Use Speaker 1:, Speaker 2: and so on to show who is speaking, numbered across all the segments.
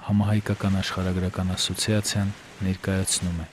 Speaker 1: համահայկական աշխարհագրական ասոցիացիան ներկայացնում է։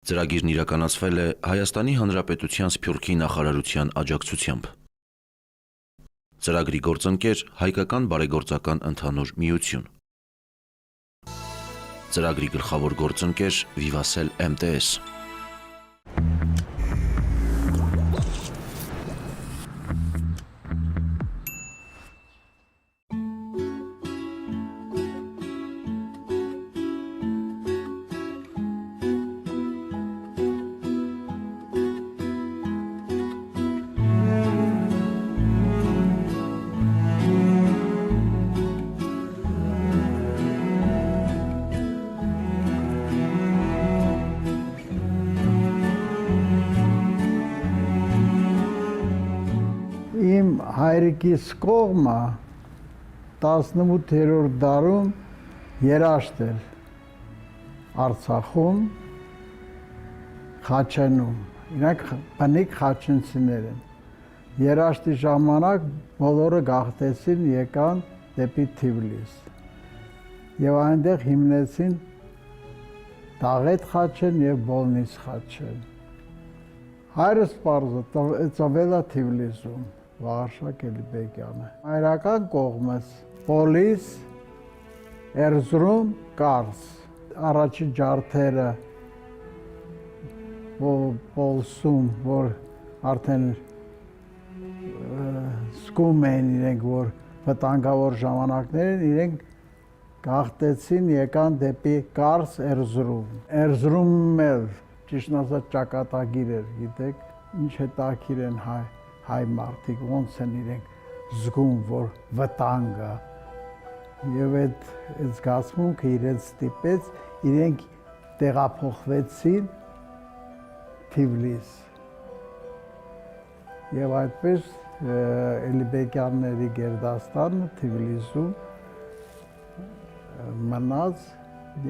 Speaker 2: Ծրագիրն իրականացվել է Հայաստանի Հանրապետության Սփյուռքի նախարարության աջակցությամբ։ Ծրագրի գործընկեր Հայկական բարեգործական ընդհանուր միություն։ Ծրագրի գլխավոր գործընկեր Vivatel MTS։
Speaker 3: Իմ հայրիկիս կողմը 18-րդ դարում երաշտ էր Արցախում, Խաչենում, իրանք բնիկ խաչենցիներ են։ Երաշտի ժամանակ բոլորը գաղթեցին, եկան դեպի Թիֆլիս և այնտեղ հիմնեցին Դաղետ Խաչեն և Բոլնիս Խաչեն։ Հայրս ծնվել է Թիֆլիսում, Վաղարշակ Էլիբեկյանը։ Հայրական կողմս Պոլիս, Էրզրում, Կարս։ Առաջին ջարդերը Պոլսում, որ արդեն զգում էին իրենք, որ վտանգավոր ժամանակներ են, իրենք գաղթեցին, եկան դեպի Կարս, Էրզրում։ Էրզրումում էլ ճիշտն ասած ճակատագիր էր, գիտեք, ինչ հետաքրքիր են հայ մարդիկ, ոնց են իրենք զգում, որ վտանգ է։ Եվ այդ զգացմունքը իրենց ստիպեց, իրենք տեղափոխվեցին Թիֆլիս։ Եվ այդպես Էլիբեկյանների գերդաստանը Թիֆլիսում մնաց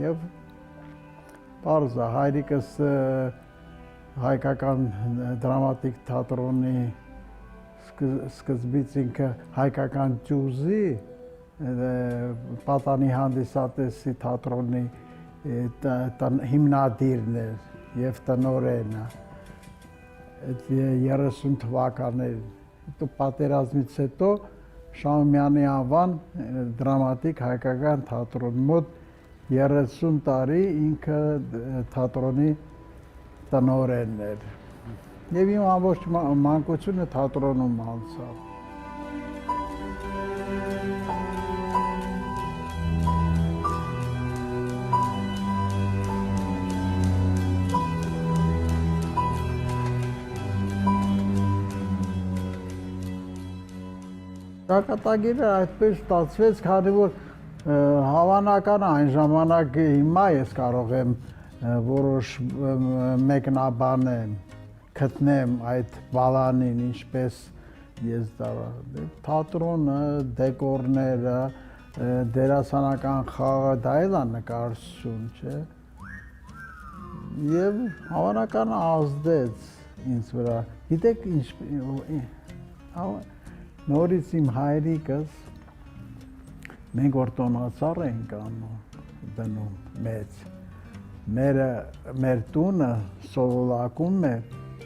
Speaker 3: և պարզ է, հայրիկս հայկական դրամատիկ թատրոնի սկզբից ինքը հայկական ճյուղի պատանի հանդիսատեսի թատրոնի հիմնադիրն էր և տնօրենը 30 թվականներին։ Պատերազմից հետո Շահումյանի անվան դրամատիկ հայկական թատրոն մոտ 30 տարի ինքը թատրոնի տնօրենն էր։ Եվ իմ ամբողջ մանկությունը թատրոնում անցավ։ Ճակատագիրը այդպես ստացվեց, քանի որ հավանական այն ժամանակ հիմա ես կարող եմ որոշ մեկնաբանեմ, գտնեմ այդ բալանին, ինչպես ես դարա։ Թատրոնը, դեկորները, դերասանական խաղը, դա էլ է նկարչություն, չէ։ Եվ հավանական ազդեց ինձ վրա։ Գիտեք ինչ, նորից իմ հայրիկս, մենք որ տոնածառ էինք դնում մեծ, մեր տունը Սովոլակում է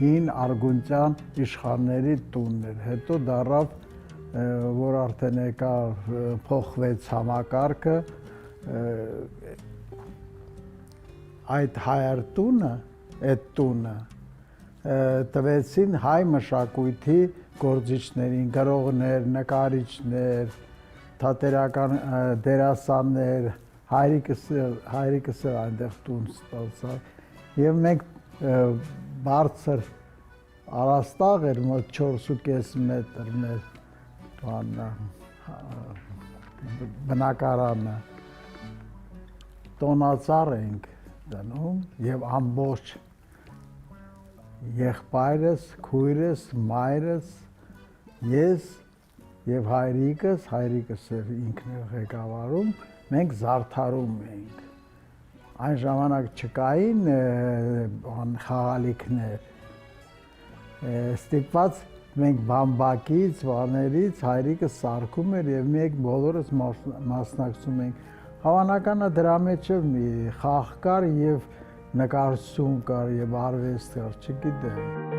Speaker 3: հին Արգունտյան իշխանների տունն էր, հետո դառավ, որ արդեն եկա փոխվեց համակարգը, այդ հայր տունը, այդ տունը տվեցին հայ մշակույթի գործիչներին, գրողներ, նկարիչներ, թատերական դերասաններ, հայրիկս էլ այնտեղ տուն ստացավ և մենք բարձր առաստաղ էր, մոտ 4.5 մետր մեր բնակարանը, տոնածառ էինք դնում և ամբողջ եղբայրս, քույրս, մայրս, ես և հայրիկս էր ինքն էր ղեկավարում, մենք զարդարում էինք Այն ժամանակ չկային խաղալիքներ, ստիպված մենք բամբակից, վաներից հայրիկը սարքում էր և մենք բոլորս մասնակցում ենք։ Հավանականը դրա մեջ մի խաղ կար և նկարչություն կար և արվեստ կար, չգիտեմ։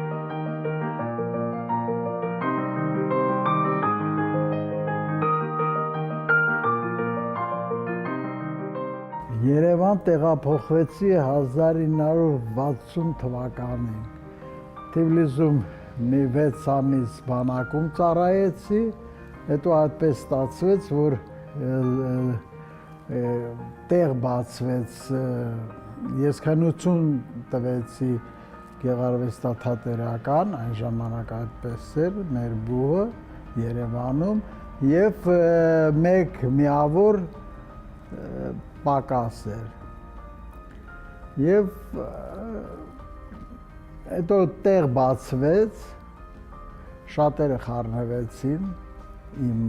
Speaker 3: Երևան տեղափոխվեցի 1960 թվականին։ Թիֆլիսում մի 6 ամիս բանակում ծառայեցի, հետո այդպես ստացվեց, որ տեղ բացվեց, ես քննություն տվեցի գեղարվեստաթատերական, այն ժամանակ այդպես էր, մեր բուհը Երևանում, և մեկ միավոր պակաս էր։ Եվ հետո տեղ բացվեց, շատերը խառնվեցին, իմ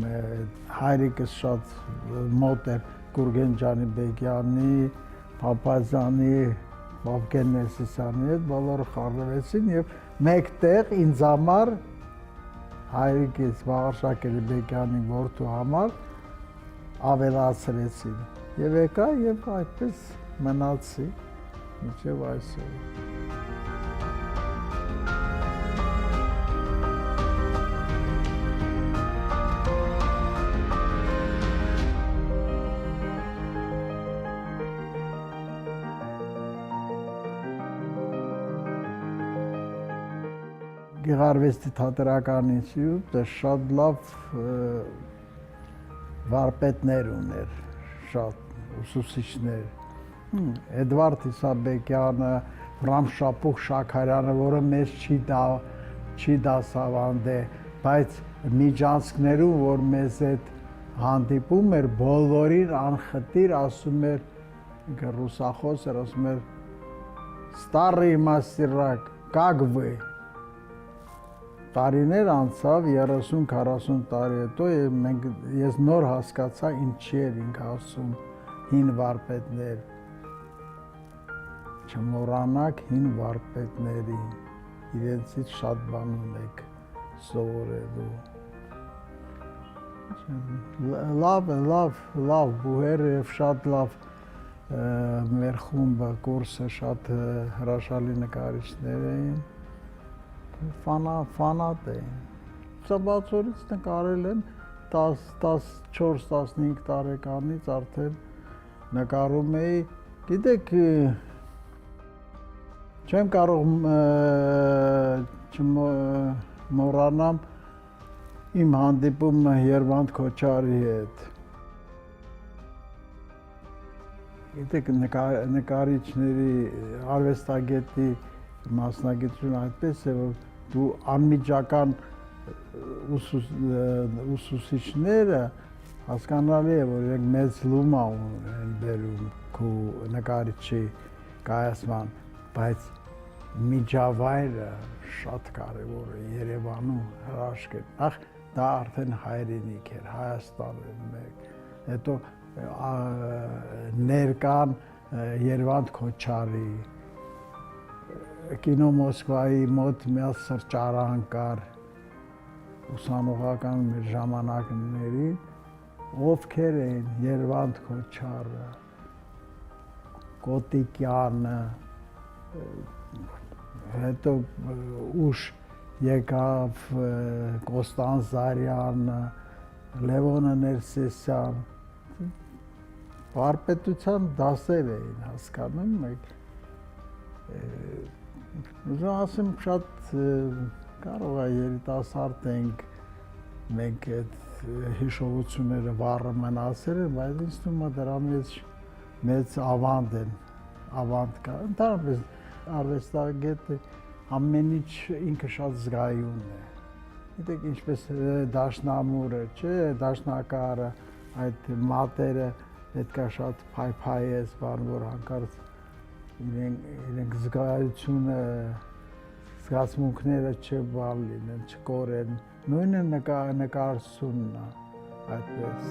Speaker 3: հայրիկս շատ մոտ էր Գուրգենջանի Բեկյանի, Փափազյանի, Վավգեն Ներսիսյանի հետ, բոլորը խառնվեցին և մեկ տեղ ինձ համար, հայրիկիս Վաղարշակ Էլիբեկյանի որդու համար ավելացրեցին և եկա և այդպես մնացի մինչև այսօր։ Գեղարվեստի թատերական ինստիտուտը շատ լավ վարպետներ ուներ, շատ ուսուցիչներ, Էդվարդ Իսաբեկյանը, Վրամշապուխ Շաքարյանը, որը մեզ չի դասավանդել, բայց միջանցքներում, որ մեզ հետ հանդիպում էր, բոլորին անխտիր ասում էր, ռուսախոս էր, ասում էր «Ստարի մաստիրակ, կակ վը»։ Տարիներ անցավ, 30-40 տարի հետո, ես նոր հասկացա ինչի էր ինք ասում հին վարպետներ, չմոռանաք հին վարպետներին, իրենցից շատ բան ունեք սովորելու։ Լավ բուհեր և շատ լավ մեր խումբը, կուրսը շատ հրաշալի նկարիչներ էին, ֆանատ էին։ Ցավացորից նկարել եմ 14-15 տարեկանից արդեն նկարում էի, գիտեք, չեմ կարող չմոռանամ իմ հանդիպումը Երվանդ Քոչարի հետ։ Գիտեք, նկարիչների արվեստագետի մասնագիտությունը այդպես է, որ դու անմիջական ուսուցիչները հասկանալի է, որ իրենք մեծ լումա են բերում քո նկարիչի կայացման, բայց միջավայրը շատ կարևոր է Երևանում հրաշք է։ Նախ դա արդեն հայրենիք էր, Հայաստանում մեկ, հետո ներկան Երվանդ Քոչարի, կինո Մոսկվայի մոտ մի սրճարան կար ուսանողական մեր ժամանակներին, ովքեր էին Երվանդ Քոչարը, Կոտիկյանը, հետո ուշ եկավ Կոստան Զարյանը, Լևոնը Ներսեսյան, վարպետության դասեր էին հասկանում, ուզում ասեմ շատ կարող է երիտասարդ ենք, մենք այդ հիշողությունները վառը մնացել են, բայց ինձ թվում է դրա մեծ ավանդ են, ավանդ կա, ընդհանրապես արվեստագետը ամեն ինչ ինքը շատ զգայուն է, գիտեք ինչպես դաշնամուրը, չէ, դաշնակարը, այդ մատերը պետք է շատ փայփայես, բան, որ հանկարծ իրենք զգայությունը, զգացմունքները չբալ լինեն, չկորեն, նույնը նկարչությունն է, այդպես։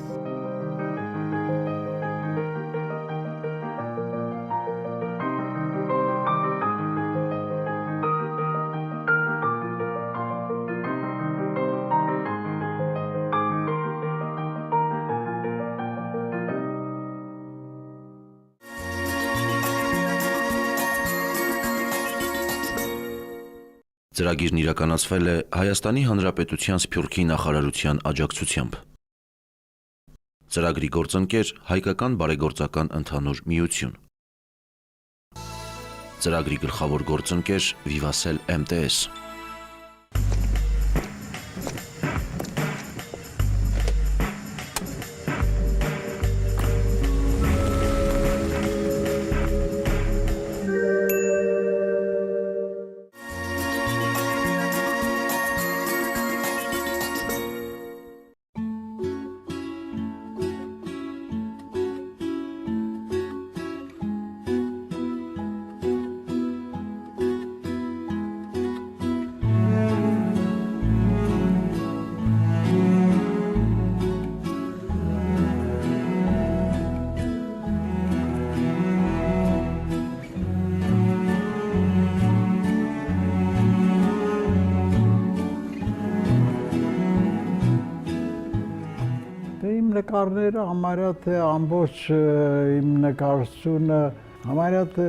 Speaker 2: Ծրագիրն իրականացվել է Հայաստանի Հանրապետության Սփյուռքի նախարարության աջակցությամբ։ Ծրագրի գործընկեր Հայկական բարեգործական ընդհանուր միություն։ Ծրագրի գլխավոր գործընկեր Vivacell MTS։
Speaker 3: Իմ նկարները համարյա թե ամբողջ իմ նկարությունը համարյա թե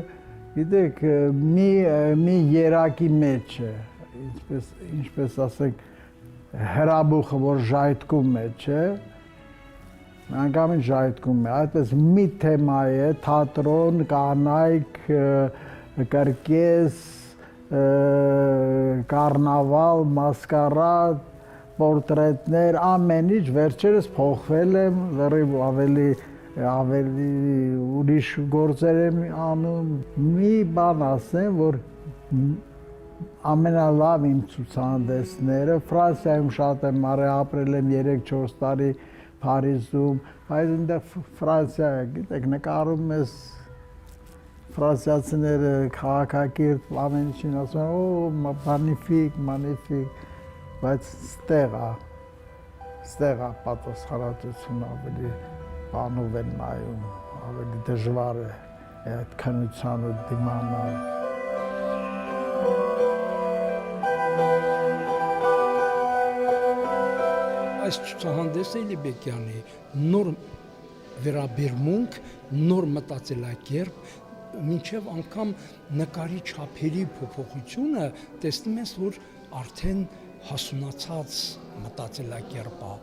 Speaker 3: գիտեք մի երակի մեջ է, ինչպես ասենք հրաբուխը, որ ժայթքում մեջ է, անգամին ժայթքում է, այդպես մի թեմա է, թատրոն, կանայք, կրկես, կարնավալ, մասկարադ, պորտրետներ, ամեն ինչ վերջերս փոխվել եմ, լրիվ ավելի ուրիշ գործեր եմ անում։ Մի բան ասեմ, որ ամենալավ իմ ցուցահանդեսները Ֆրանսիայում շատ եմ արել, ապրել եմ 3-4 տարի Փարիզում, բայց այնտեղ Ֆրանսիա, գիտեք, նկարում ես ֆրանսիացիները քաղաքակիրթ ամեն ինչին ասում են, օ, մանիֆիկ, բայց ստեղ պատասխանատվությունը ավելի բանով են նայում, ավելի դժվար է այդ քննությանը դիմանալ։
Speaker 4: Այս ցուցահանդեսը Էլիբեկյանի նոր վերաբերմունք, նոր մտածելակերպ, մինչև անգամ նկարի չափերի փոփոխությունը տեսնում ես, որ արդեն հասունացած մտածելակերպ է,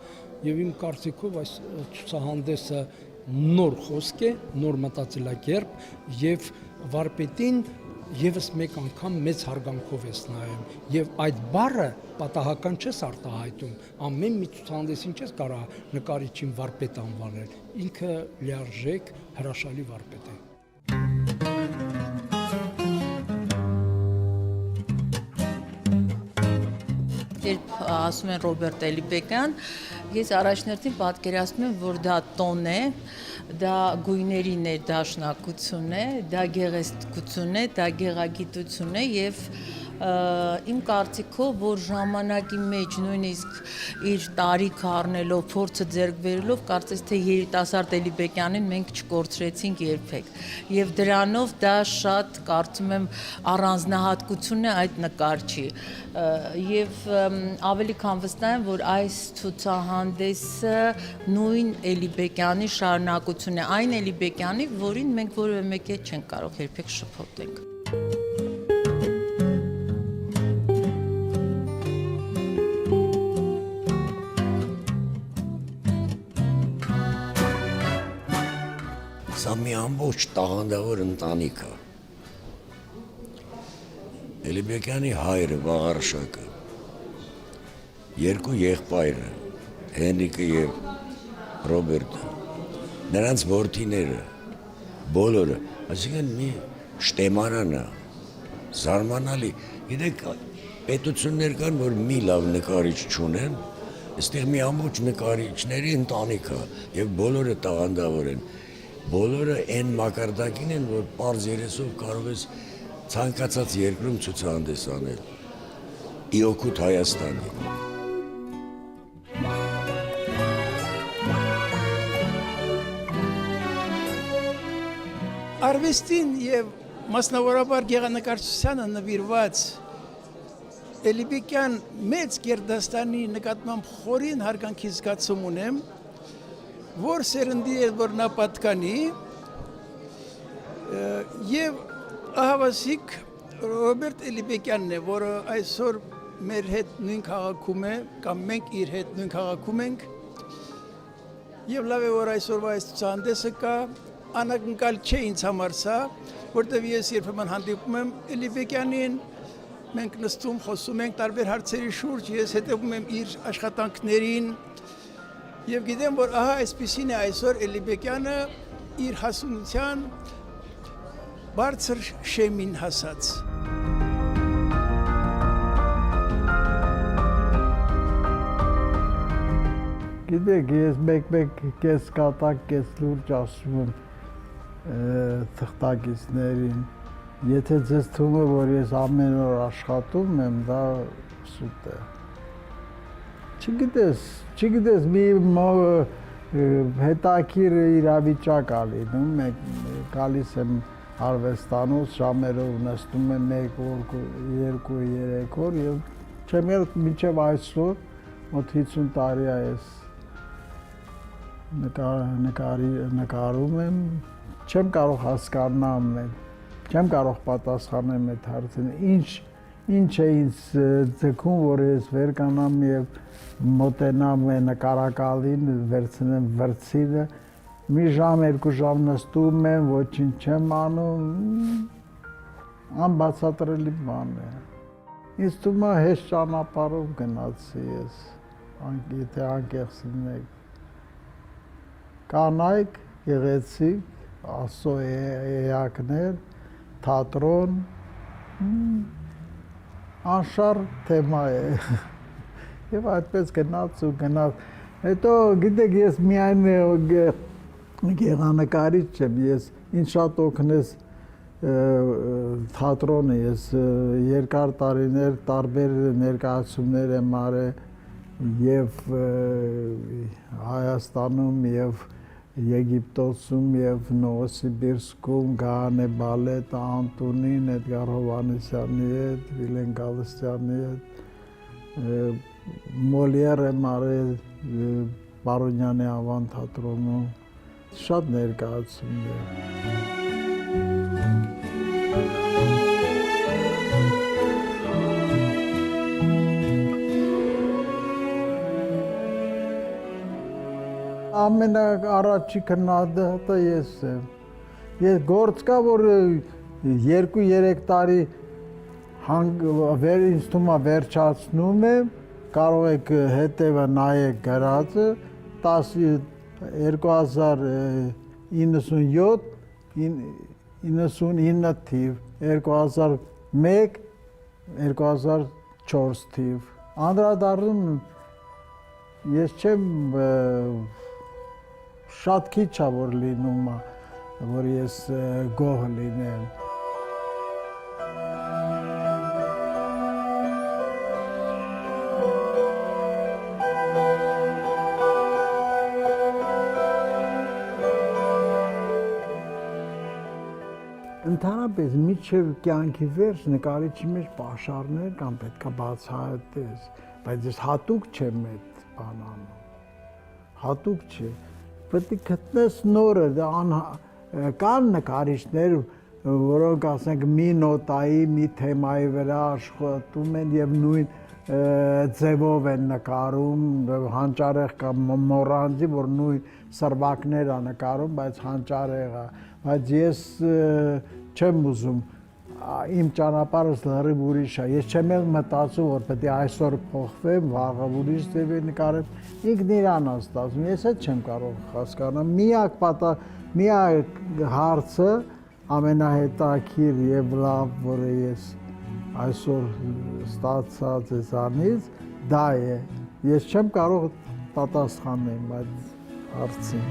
Speaker 4: եւ իմ կարծիքով այս ցուցահանդեսը նոր խոսք է, նոր մտածելակերպ եւ վարպետին եւս մեկ անգամ մեծ հարգանքով ես նայում եւ այդ բառը պատահական չես արտահայտում, ամեն մի ցուցահանդեսին չես կարող նկարիչին վարպետ անվանել, ինքը լիարժեք հրաշալի վարպետ է։
Speaker 5: Երբ ասում են Ռոբերտ Էլիբեկյան, ես առաջնորդին պատկերացնում եմ, որ դա տոն է, դա գույների ներդաշնակություն է, դա գեղեցկություն է, դա գեղագիտություն է եւ իմ կարծիքով, որ ժամանակի մեջ նույնիսկ իր տարիքը առնելով, փորձը ձեռք բերելով, կարծես թե երիտասարդ Էլիբեկյանին մենք չկորցրեցինք երբեք։ Եվ դրանով դա շատ, կարծում եմ, առանձնահատկություն է այդ նկարչի։ Եվ ավելի քան վստահ եմ, որ այս ցուցահանդեսը նույն Էլիբեկյանի շարունակություն է, այն Էլիբեկյանի, որին մենք որևէ մեկի հետ չենք կարող երբեք շփոթենք։
Speaker 6: Սա մի ամբողջ տաղանդավոր ընտանիք է։ Էլիբեկյանի հայրը Վաղարշակը, երկու եղբայրը, Հենրիկը եւ Ռոբերտը, նրանց որդիները, բոլորը, այսինքն մի շտեմարան է, զարմանալի։ Գիտեք, պետություններ կան, որ մի լավ նկարիչ չունեն, այստեղ մի ամբողջ նկարիչների ընտանիք է եւ բոլորը տաղանդավոր են։ Բոլորը այն մակարդակին են, որ պարզ երեսով կարող ես ցանկացած երկրում ցուցահանդես անել։ Իօգուտ Հայաստանի։
Speaker 4: Արվեստին եւ մասնավորաբար գեղանկարչությանը նվիրված Էլիբեկյան մեծ գերդաստանի նկատմամբ խորին հարգանքի զգացում ունեմ, որ սերնդի է, որ նա պատկանի եւ ահավասիկ
Speaker 7: Ռոբերտ Էլիբեկյանն է, որը այսօր մեր հետ նույն քաղաքում է, կամ մենք իր հետ նույն քաղաքում ենք։ Եվ լավ է, որ այսօրվա այս ցուցահանդեսը կա, անակնկալ չէ ինձ համար սա, որտեղ ես երբեմն հանդիպում եմ Էլիբեկյանին, մենք նստում, խոսում ենք տարբեր հարցերի շուրջ, ես հետևում եմ իր աշխատանքներին եւ գիտեմ, որ ահա այսպեսին է այսօր Էլիբեկյանը իր հասունության բարձր շեմին հասած։
Speaker 3: Գիտեք, ես մեկ-մեկ կես կատակ, կես լուրջ ասում եմ թղթակիցներին, եթե ձեզ թվում է, որ ես ամեն օր աշխատում եմ, դա սուտ է։ Չգիտես, մի հետաքրքիր իրավիճակ ա լինում, մեկ գալիս եմ արվեստանոց, ժամերով նստում եմ 1 օր, 2, 3 օր եւ չեմ ել մինչեւ այսօր, մոտ 50 տարի է ես նկարում եմ, չեմ կարող հասկանալ, չեմ կարող պատասխանել այդ հարցին, ինչ է ինձ ձգում, որ ես վեր կանամ եւ մոտենամ նկարակալին, վերցնեմ վրցինը, մի ժամ, 2 ժամ նստում եմ, ոչինչ չեմ անում, անբացատրելի բան է։ Ինձ թվում է հեշտ ճանապարհով գնացի ես, եթե անկեղծ լինենք։ Կանայք, գեղեցիկ, Աստծո էակներ, թատրոն, անշարժ թեմա է։ Եվ այդպես գնաց ու գնաց։ Հետո գիտեք, ես միայն գեղանկարիչ չեմ, ես ինձ շատ օգնեց թատրոնը, ես երկար տարիներ տարբեր ներկայացումներ եմ արել եւ Հայաստանում եւ Եգիպտոսում եւ Նովոսիբիրսկում, Գահանե բալետ, Անտոնին, Էդգար Հովհաննիսյանի հետ, Վիլեն Գալստյանի հետ, Մոլիեր եմ արել Պարոնյանի անվան թատրոնում, շատ ներկայացումներ։ Ամենաառաջի քննադատը ես եմ։ Ես գործ կա, որ 2-3 տարի ինձ թվում է վերջացնում եմ, կարող եք հետևը նայեք գրածը 2099 թիվ, 2001, 2004 թիվ։ Անդրադառնում ես չեմ շատ քիչ է որ լինում է, որ ես գոհ լինեմ։ Ընդհանրապես միջև կյանքի վերջ նկարիչի մեջ պաշարներ կամ պետք է բացահայտես, բայց ես հատուկ չեմ այդ բան անում, հատուկ չէ, պետք է գտնես նորը, կան նկարիչներ, որոնք ասենք մի նոտայի, մի թեմայի վրա աշխատում են եւ նույն ձևով են նկարում, հանճարեղ կամ մոռանձի, որ նույն սրվակներ է նկարում, բայց հանճարեղ է, բայց ես չեմ ուզում իմ ճանապարհս լրիվ ուրիշ է, ես չեմ էլ մտածում, որ պետք է այսօր փոխվեմ, վաղը ուրիշ ձևի նկարեմ, ինքն իրան է ստացվում, ես էլ չեմ կարող հասկանալ, միակ հարցը ամենահետաքրքիր եւ լավ, որը ես այսօր ստացա ձեզանից, դա է, ես չեմ կարող պատասխանել այդ հարցին։